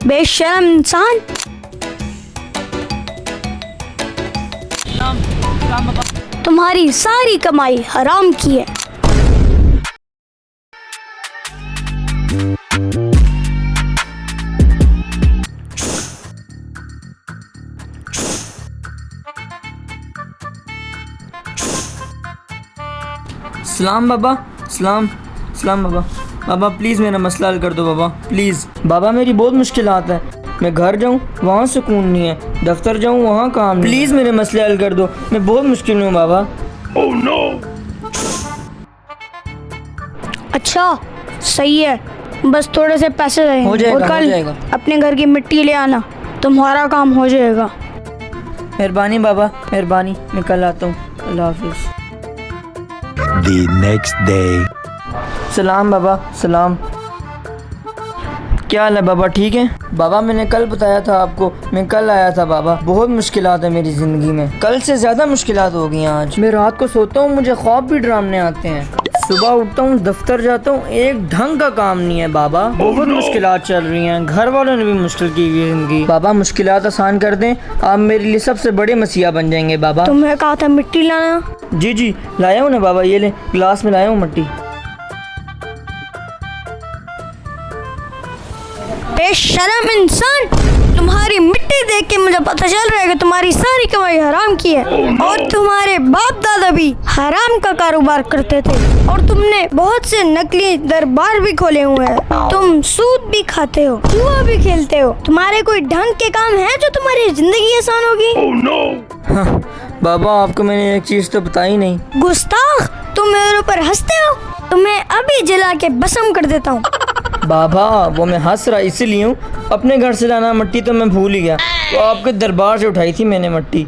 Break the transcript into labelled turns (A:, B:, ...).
A: बेशर्म इंसान। तुम्हारी सारी कमाई हराम की है।
B: सलाम बाबा, सलाम सलाम बाबा। बाबा प्लीज़ मेरा मसला हल कर दो बाबा, प्लीज़। बाबा मेरी बहुत मुश्किलात है, मैं घर जाऊँ वहाँ सुकून नहीं है, दफ्तर जाऊँ वहाँ काम नहीं। प्लीज़ मेरे मसले हल कर दो, मैं बहुत मुश्किल में हूँ बाबा।
C: Oh no!
A: अच्छा सही है, बस थोड़े से पैसे रहेंगे
B: हो जाएगा,
A: और कल
B: हो जाएगा।
A: अपने घर की मिट्टी ले आना, तुम्हारा काम हो जाएगा।
B: मेहरबानी बाबा, मेहरबानी। मैं कल आता हूँ। अल्लाह हाफिज़।
C: The next day.
B: सलाम बाबा, सलाम। क्या हाल है बाबा, ठीक है? बाबा मैंने कल बताया था आपको, मैं कल आया था बाबा। बहुत मुश्किलात है मेरी ज़िंदगी में, कल से ज़्यादा मुश्किलात हो गई हैं आज। मैं रात को सोता हूँ, मुझे ख्वाब भी डरावने आते हैं। सुबह उठता हूँ, दफ्तर जाता हूँ, एक ढंग का काम नहीं है बाबा। बहुत मुश्किलात चल रही हैं, घर वालों ने भी मुश्किल की हुई है ज़िंदगी। बाबा मुश्किलात आसान कर दें, आप मेरे लिए सबसे बड़े मसीहा बन जाएंगे बाबा।
A: तुम्हें कहा था मिट्टी लाना।
B: जी जी लाया हूँ ना बाबा, ये ले गिलास में लाया हूँ मिट्टी।
A: बेशर्म इंसान, तुम्हारी मिट्टी देख के मुझे पता चल रहा है कि तुम्हारी सारी कमाई हराम की है। और तुम्हारे बाप दादा भी हराम का कारोबार करते थे और तुमने बहुत से नकली दरबार भी खोले हुए हैं। तुम सूद भी खाते हो, जुआ भी खेलते हो। तुम्हारे कोई ढंग के काम है जो तुम्हारी जिंदगी आसान होगी?
C: Oh no!
B: हाँ, बाबा आपको मैंने एक चीज़ तो बताई नहीं।
A: गुस्ताख, तुम मेरे ऊपर हंसते हो? तुम्हें अभी जला के भस्म कर देता हूँ।
B: बाबा वो मैं हंस रहा इसीलिए हूँ, अपने घर से लाना मिट्टी तो मैं भूल ही गया, तो आपके दरबार से उठाई थी मैंने मिट्टी।